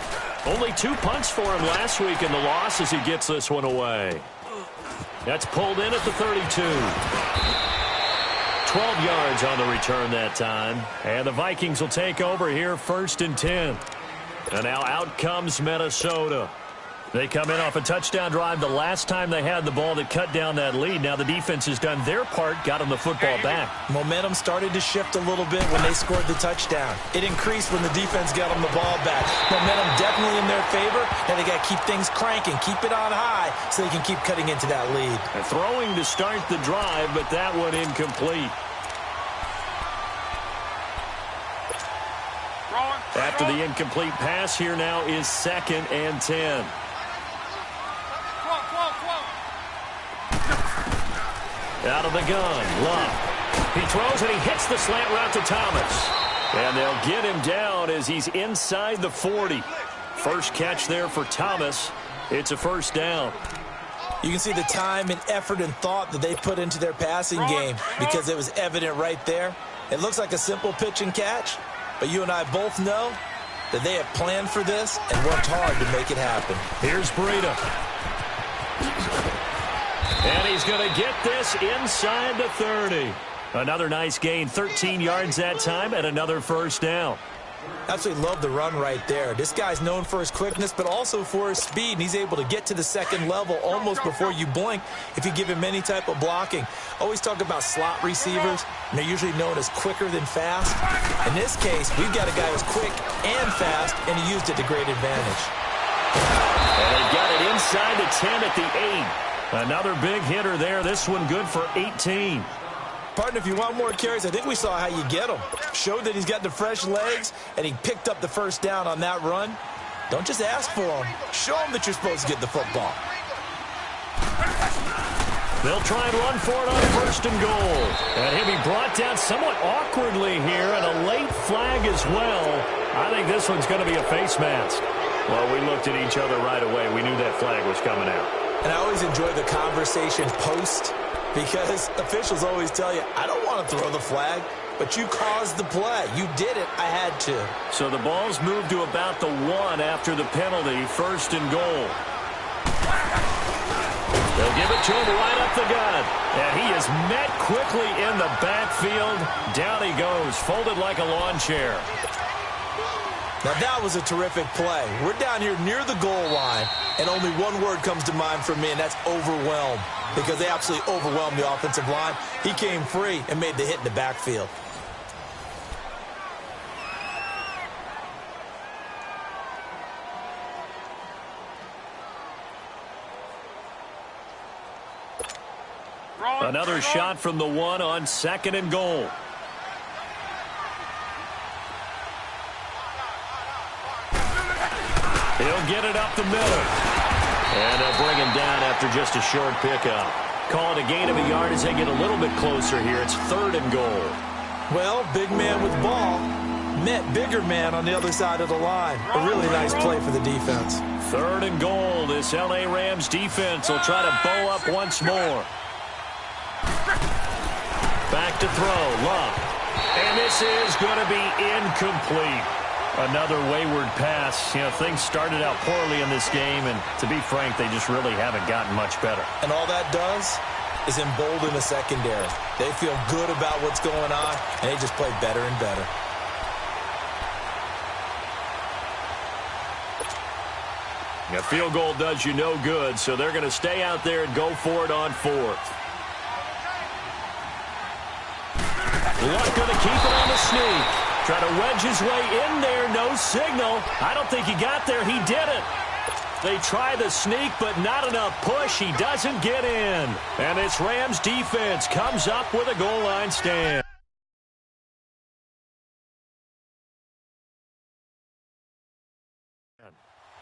Only 2 punts for him last week in the loss as he gets this one away. That's pulled in at the 32. 12 yards on the return that time. And the Vikings will take over here 1st and 10. And now out comes Minnesota. They come in off a touchdown drive the last time they had the ball that cut down that lead. Now the defense has done their part, got them the football back. Momentum started to shift a little bit when they scored the touchdown. It increased when the defense got them the ball back. Momentum definitely in their favor. Now they got to keep things cranking, keep it on high so they can keep cutting into that lead. And throwing to start the drive, but that one incomplete. After the incomplete pass, here now is 2nd and 10. Out of the gun, Luck. He throws and he hits the slant route to Thomas. And they'll get him down as he's inside the 40. First catch there for Thomas. It's a 1st down. You can see the time and effort and thought that they put into their passing game because it was evident right there. It looks like a simple pitch and catch, but you and I both know that they have planned for this and worked hard to make it happen. Here's Breida. And he's going to get this inside the 30. Another nice gain, 13 yards that time, and another 1st down. Absolutely love the run right there. This guy's known for his quickness, but also for his speed. And he's able to get to the 2nd level almost before you blink if you give him any type of blocking. Always talk about slot receivers, and they're usually known as quicker than fast. In this case, we've got a guy who's quick and fast, and he used it to great advantage. And they've got it inside the 10 at the 8. Another big hitter there. This one good for 18. Partner, if you want more carries, I think we saw how you get him. Showed that he's got the fresh legs, and he picked up the 1st down on that run. Don't just ask for him. Show him that you're supposed to get the football. They'll try and run for it on 1st and goal. And he'll be brought down somewhat awkwardly here, and a late flag as well. I think this one's going to be a face mask. Well, we looked at each other right away. We knew that flag was coming out. And I always enjoy the conversation post Because officials always tell you, I don't want to throw the flag, but you caused the play. You did it. I had to. So the ball's moved to about the 1 after the penalty, 1st and goal. They'll give it to him right up the gut. And he is met quickly in the backfield. Down he goes, folded like a lawn chair. Now that was a terrific play. We're down here near the goal line, and only one word comes to mind for me, and that's overwhelmed. Because they absolutely overwhelmed the offensive line. He came free and made the hit in the backfield. Another shot from the 1 on 2nd and goal. He'll get it up the middle. And they'll bring him down after just a short pickup. Call it a gain of a yard as they get a little bit closer here. It's 3rd and goal. Well, big man with ball met bigger man on the other side of the line. A really nice play for the defense. 3rd and goal. This LA Rams defense will try to bow up once more. Back to throw, Love. And this is going to be incomplete. Another wayward pass. You know, things started out poorly in this game, and to be frank, they just really haven't gotten much better. And all that does is embolden the secondary. They feel good about what's going on, and they just play better and better. A field goal does you no good, so they're going to stay out there and go for it on 4th. Luck going to keep it on the sneak. Try to wedge his way in there. No signal. I don't think he got there. He didn't. They try the sneak, but not enough push. He doesn't get in. And this Rams defense comes up with a goal line stand.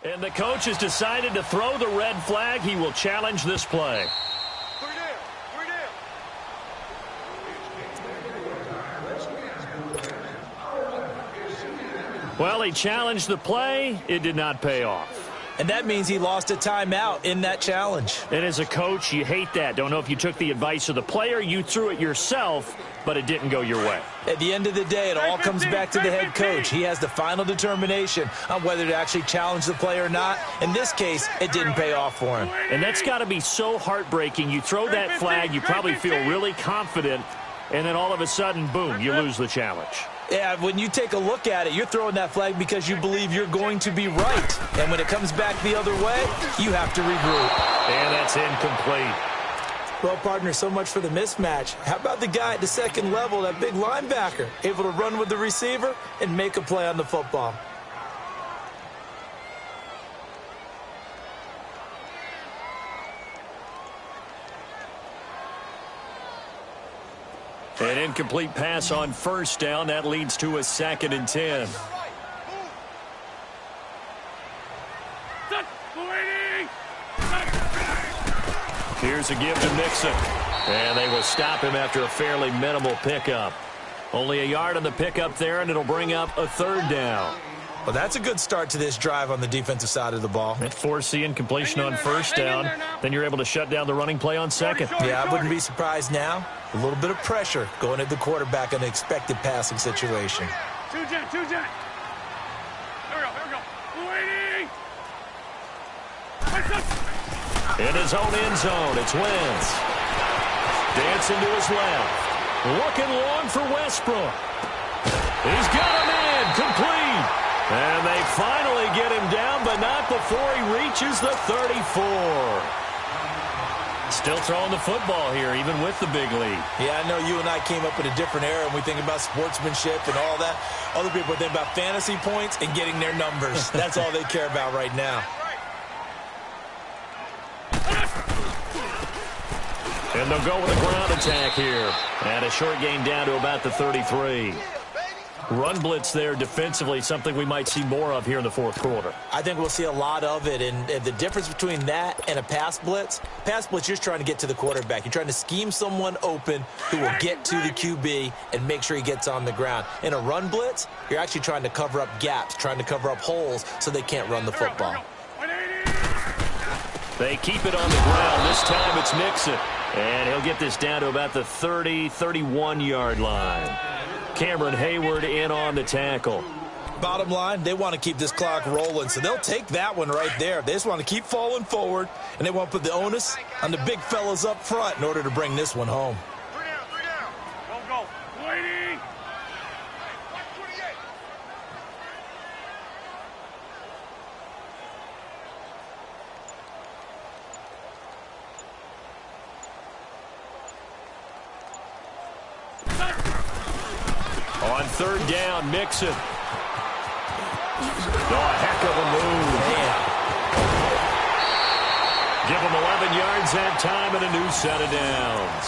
And the coach has decided to throw the red flag. He will challenge this play. Well, he challenged the play. It did not pay off. And that means he lost a timeout in that challenge. And as a coach, you hate that. Don't know if you took the advice of the player, you threw it yourself, but it didn't go your way. At the end of the day, it all comes back to the head coach. He has the final determination on whether to actually challenge the play or not. In this case, it didn't pay off for him. And that's got to be so heartbreaking. You throw that flag, you probably feel really confident, and then all of a sudden, boom, you lose the challenge. Yeah, when you take a look at it, you're throwing that flag because you believe you're going to be right. And when it comes back the other way, you have to regroup. And that's incomplete. Well, partner, so much for the mismatch. How about the guy at the 2nd level, that big linebacker, able to run with the receiver and make a play on the football? An incomplete pass on 1st down. That leads to a 2nd and 10. Here's a give to Mixon. And they will stop him after a fairly minimal pickup. Only a yard on the pickup there, and it'll bring up a 3rd down. Well, that's a good start to this drive on the defensive side of the ball. Force the incompletion on 1st down. Then you're able to shut down the running play on 2nd. Yeah, I wouldn't be surprised now. A little bit of pressure going at the quarterback in an expected passing situation. Two-jet. Here we go. Waiting. In his own end zone, it's Wentz. Dancing to his left. Looking long for Westbrook. He's got him in. Complete. And they finally get him down, but not before he reaches the 34. Still throwing the football here, even with the big lead. Yeah, I know you and I came up in a different era, and we think about sportsmanship and all that. Other people think about fantasy points and getting their numbers. That's all they care about right now. And they'll go with a ground attack here. And a short gain down to about the 33. Run blitz there defensively, something we might see more of here in the 4th quarter. I think we'll see a lot of it, and the difference between that and a pass blitz, you're just trying to get to the quarterback. You're trying to scheme someone open who will get to the QB and make sure he gets on the ground. In a run blitz, you're actually trying to cover up gaps, trying to cover up holes so they can't run the football. They keep it on the ground. This time it's Mixon. And he'll get this down to about the 30, 31-yard line. Cameron Hayward in on the tackle. Bottom line, they want to keep this clock rolling, so they'll take that one right there. They just want to keep falling forward, and they want to put the onus on the big fellas up front in order to bring this one home. 3 down, 3 down. Go, go. Waiting. On third down, Mixon. Oh, heck of a move. Man. Give him 11 yards that time and a new set of downs.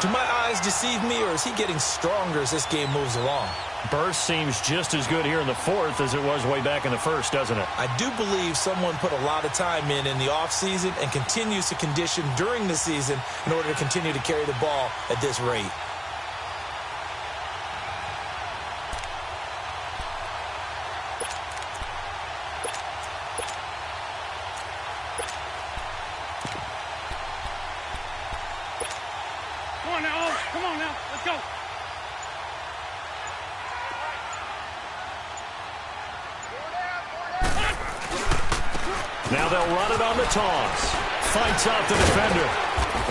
Do my eyes deceive me, or is he getting stronger as this game moves along? Burst seems just as good here in the fourth as it was way back in the first, doesn't it? I do believe someone put a lot of time in the offseason and continues to condition during the season in order to continue to carry the ball at this rate. Come on now, let's go. Now they'll run it on the toss. Fights out the defender.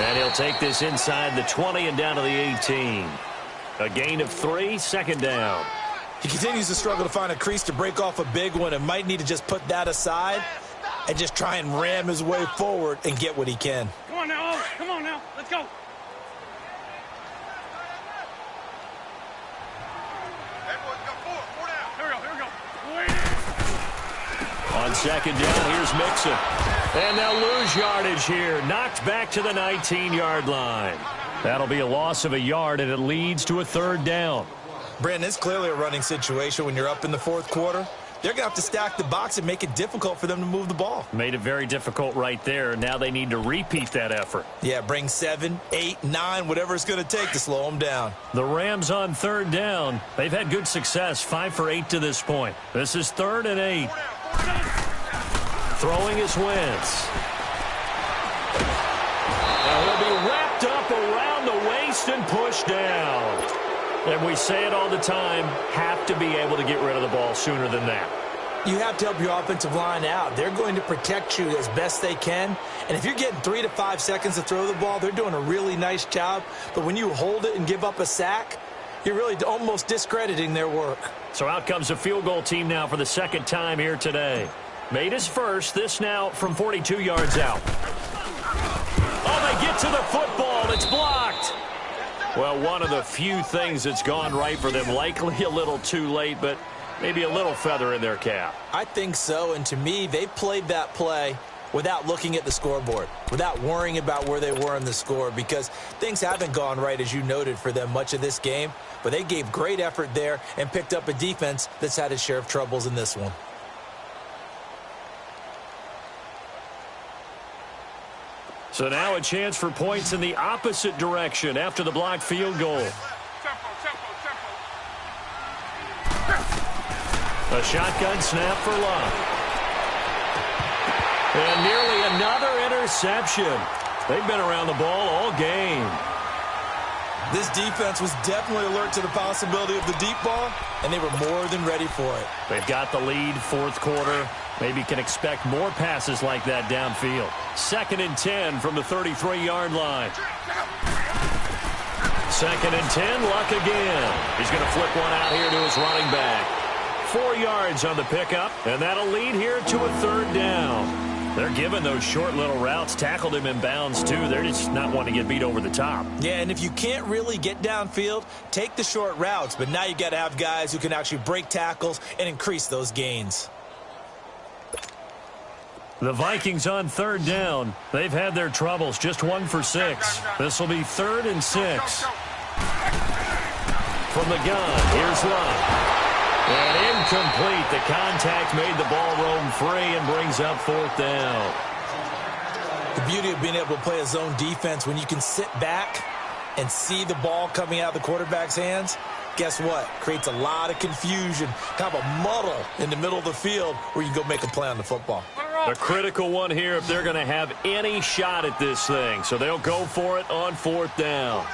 And he'll take this inside the 20 and down to the 18. A gain of 3, second down. He continues to struggle to find a crease to break off a big one and might need to just put that aside and just try and ram his way forward and get what he can. Come on now, let's go. On second down, here's Mixon. And they'll lose yardage here. Knocked back to the 19-yard line. That'll be a loss of a yard, and it leads to a third down. Brandon, it's clearly a running situation when you're up in the fourth quarter. They're going to have to stack the box and make it difficult for them to move the ball. Made it very difficult right there. Now they need to repeat that effort. Yeah, bring 7, 8, 9, whatever it's going to take to slow them down. The Rams on third down. They've had good success, 5 for 8 to this point. This is 3rd and 8. Throwing is Wentz. Now he'll be wrapped up around the waist and pushed down. And we say it all the time, have to be able to get rid of the ball sooner than that. You have to help your offensive line out. They're going to protect you as best they can. And if you're getting 3 to 5 seconds to throw the ball, they're doing a really nice job. But when you hold it and give up a sack, you're really almost discrediting their work. So out comes a field goal team now for the second time here today. Made his first, this now from 42 yards out. Oh, they get to the football. It's blocked. Well, one of the few things that's gone right for them. Likely a little too late, but maybe a little feather in their cap. I think so, and to me, they played that play without looking at the scoreboard, without worrying about where they were in the score, because things haven't gone right, as you noted, for them much of this game. But they gave great effort there and picked up a defense that's had its share of troubles in this one. So now a chance for points in the opposite direction after the blocked field goal. A shotgun snap for Love. And nearly another interception. They've been around the ball all game. This defense was definitely alert to the possibility of the deep ball, and they were more than ready for it. They've got the lead, fourth quarter. Maybe can expect more passes like that downfield. 2nd and 10 from the 33-yard line. 2nd and 10, Luck again. He's going to flip one out here to his running back. 4 yards on the pickup, and that'll lead here to a third down. They're giving those short little routes. Tackled him in bounds, too. They're just not wanting to get beat over the top. Yeah, and if you can't really get downfield, take the short routes. But now you got to have guys who can actually break tackles and increase those gains. The Vikings on third down. They've had their troubles. Just 1 for 6. This will be 3rd and 6. From the gun, here's Love. And incomplete. The contact made the ball roam free and brings up 4th down. The beauty of being able to play a zone defense, when you can sit back and see the ball coming out of the quarterback's hands, guess what? Creates a lot of confusion, kind of a muddle in the middle of the field where you can go make a play on the football. The critical one here if they're going to have any shot at this thing. So they'll go for it on 4th down.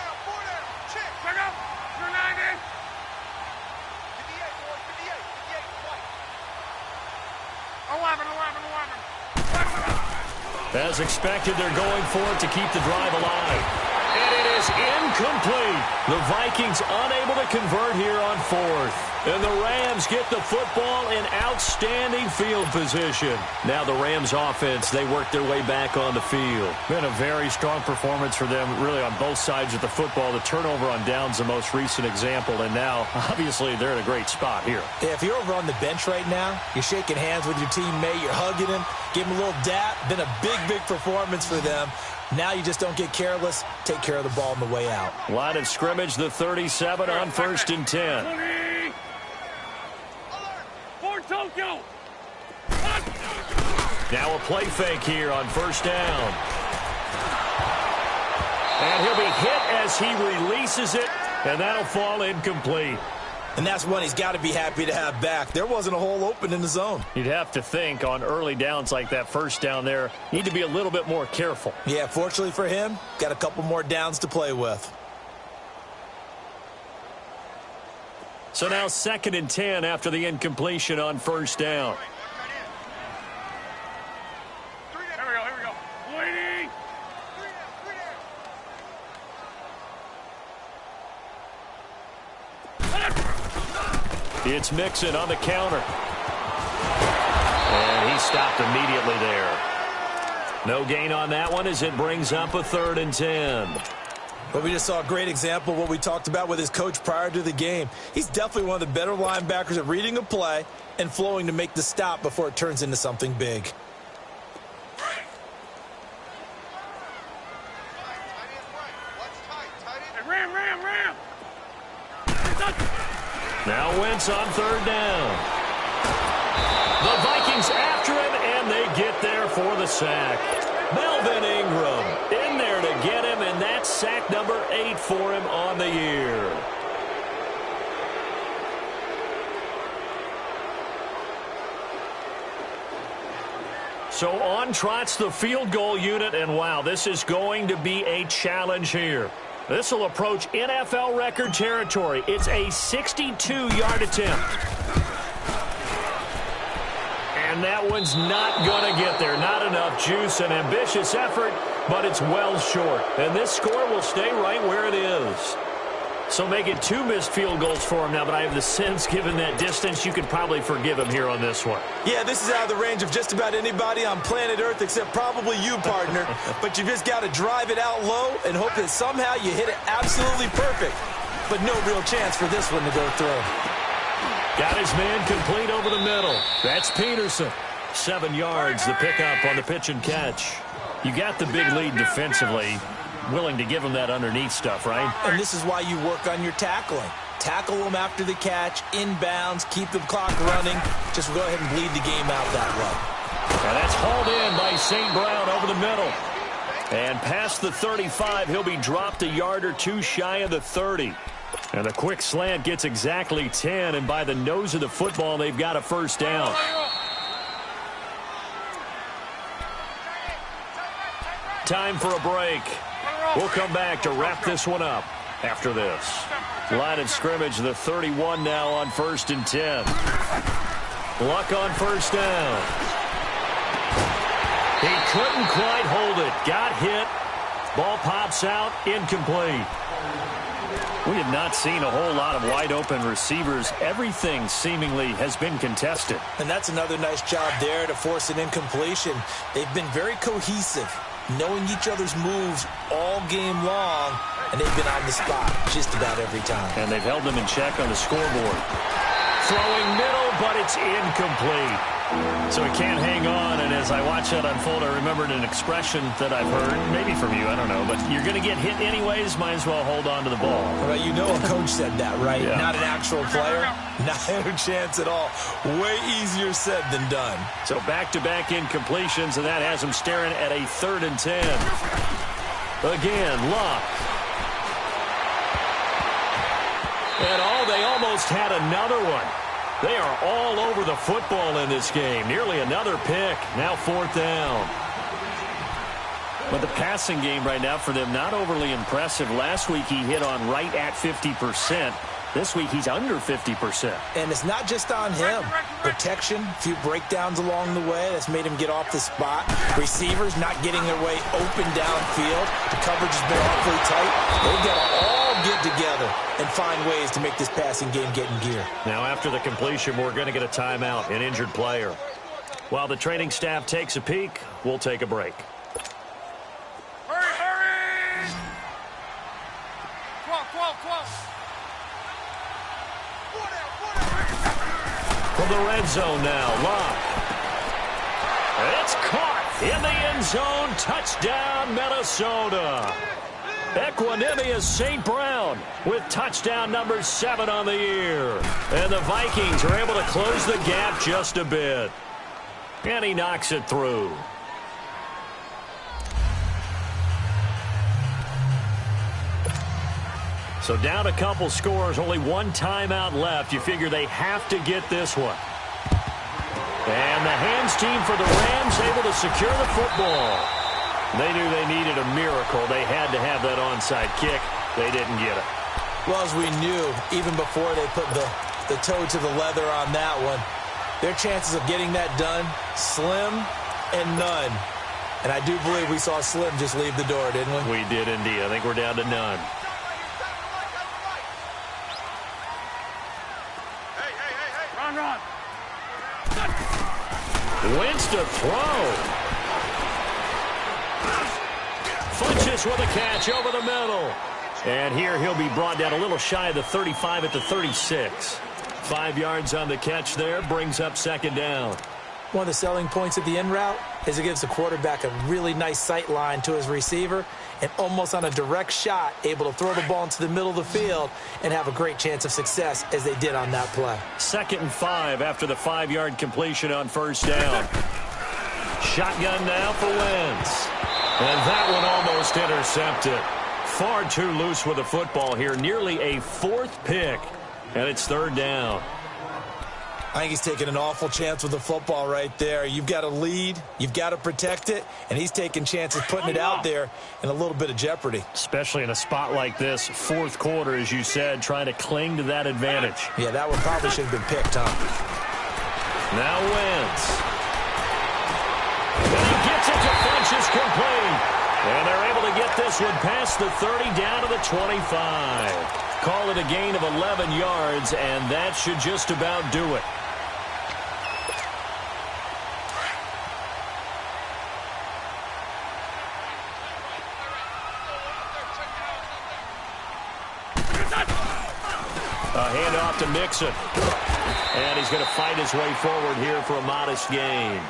As expected, they're going for it to keep the drive alive. And it is incomplete. The Vikings unable to convert here on 4th. And the Rams get the football in outstanding field position. Now the Rams offense, they work their way back on the field. Been a very strong performance for them, really on both sides of the football. The turnover on downs the most recent example. And now, obviously, they're in a great spot here. Yeah, if you're over on the bench right now, you're shaking hands with your teammate, you're hugging him, give him a little dap. Been a big, big performance for them. Now you just don't get careless. Take care of the ball on the way out. Line of scrimmage, the 37 on 1st and 10. Now a play fake here on 1st down. And he'll be hit as he releases it, and that'll fall incomplete. And that's one he's got to be happy to have back. There wasn't a hole open in the zone. You'd have to think on early downs like that 1st down there, need to be a little bit more careful. Yeah, fortunately for him, got a couple more downs to play with. So now 2nd and 10 after the incompletion on 1st down. Here we go. Waiting. It's Mixon on the counter. And he stopped immediately there. No gain on that one as it brings up a 3rd and 10. But we just saw a great example of what we talked about with his coach prior to the game. He's definitely one of the better linebackers at reading a play and flowing to make the stop before it turns into something big. Ram. Now Wentz on 3rd down. The Vikings after him, and they get there for the sack. Melvin Ingram in there to get him, and that's sack number 8 for him on the year. So on trots the field goal unit, and wow, this is going to be a challenge here. This will approach NFL record territory. It's a 62-yard attempt. And that one's not going to get there. Not enough juice, an ambitious effort, but it's well short. And this score will stay right where it is. So make it 2 missed field goals for him now, but I have the sense, given that distance, you could probably forgive him here on this one. Yeah, this is out of the range of just about anybody on planet Earth except probably you, partner. But you just got to drive it out low and hope that somehow you hit it absolutely perfect. But no real chance for this one to go through. Got his man complete over the middle. That's Peterson. 7 yards, the pickup on the pitch and catch. You got the big lead defensively. Willing to give him that underneath stuff, right? And this is why you work on your tackling. Tackle them after the catch, inbounds, keep the clock running. Just go ahead and bleed the game out that way. Now that's hauled in by St. Brown over the middle. And past the 35, he'll be dropped a yard or 2 shy of the 30. And a quick slant gets exactly 10, and by the nose of the football, they've got a 1st down. Time for a break. We'll come back to wrap this one up after this. Line of scrimmage, the 31 now on 1st and 10. Luck on 1st down. He couldn't quite hold it. Got hit. Ball pops out. Incomplete. We have not seen a whole lot of wide-open receivers. Everything seemingly has been contested. And that's another nice job there to force an incompletion. They've been very cohesive, knowing each other's moves all game long, and they've been on the spot just about every time. And they've held them in check on the scoreboard. Throwing middle, but it's incomplete. So he can't hang on, and as I watch that unfold, I remembered an expression that I've heard, maybe from you, I don't know, but you're going to get hit anyways, might as well hold on to the ball. Well, you know a coach said that, right? Yeah. Not an actual player. Not a chance at all. Way easier said than done. So back-to-back incompletions, and that has him staring at a 3rd and 10. Again, Luck. And they almost had another one. They are all over the football in this game. Nearly another pick. Now 4th down. But the passing game right now for them, not overly impressive. Last week he hit on right at 50%. This week he's under 50%. And it's not just on him. Protection, a few breakdowns along the way. That's made him get off the spot. Receivers not getting their way open downfield. The coverage has been awfully tight. They've got to all get together and find ways to make this passing game get in gear. Now after the completion, we're going to get a timeout, an injured player. While the training staff takes a peek, we'll take a break. Hurry, hurry! 12. From the red zone now, Locke. It's caught in the end zone. Touchdown, Minnesota. Equanimous St. Brown with touchdown number 7 on the year. And the Vikings are able to close the gap just a bit. And he knocks it through. So down a couple scores, only one timeout left. You figure they have to get this one. And the hands team for the Rams able to secure the football. They knew they needed a miracle. They had to have that onside kick. They didn't get it. Well, as we knew, even before they put the toe to the leather on that one, their chances of getting that done, slim and none. And I do believe we saw Slim just leave the door, didn't we? We did indeed. I think we're down to none. Run. Wins to throw. Funches with a catch over the middle. And here he'll be brought down a little shy of the 35 at the 36. 5 yards on the catch there, brings up 2nd down. One of the selling points of the in route is it gives the quarterback a really nice sight line to his receiver and almost on a direct shot able to throw the ball into the middle of the field and have a great chance of success as they did on that play. 2nd and 5 after the 5-yard completion on 1st down. Shotgun now for Wentz. And that one almost intercepted. Far too loose with the football here. Nearly a 4th pick. And it's 3rd down. I think he's taking an awful chance with the football right there. You've got to lead, you've got to protect it, and he's taking chances putting it out there in a little bit of jeopardy. Especially in a spot like this, 4th quarter, as you said, trying to cling to that advantage. Yeah, that one probably should have been picked, huh? Now Wentz. And he gets it to Funches complete. And they're able to get this one past the 30 down to the 25. Call it a gain of 11 yards, and that should just about do it. A handoff to Mixon. And he's going to fight his way forward here for a modest gain.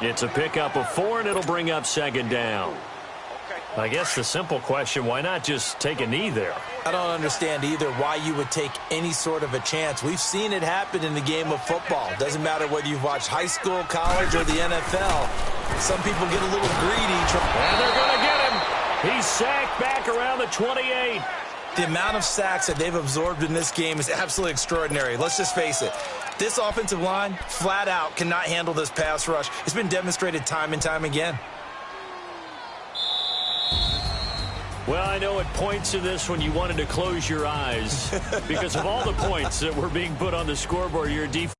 It's a pickup of 4, and it'll bring up 2nd down. I guess the simple question, why not just take a knee there? I don't understand either why you would take any sort of a chance. We've seen it happen in the game of football. Doesn't matter whether you've watched high school, college, or the NFL. Some people get a little greedy. And they're going to get him. He's sacked back around the 28. The amount of sacks that they've absorbed in this game is absolutely extraordinary. Let's just face it. This offensive line, flat out, cannot handle this pass rush. It's been demonstrated time and time again. Well, I know at points in this when you wanted to close your eyes because of all the points that were being put on the scoreboard, your defense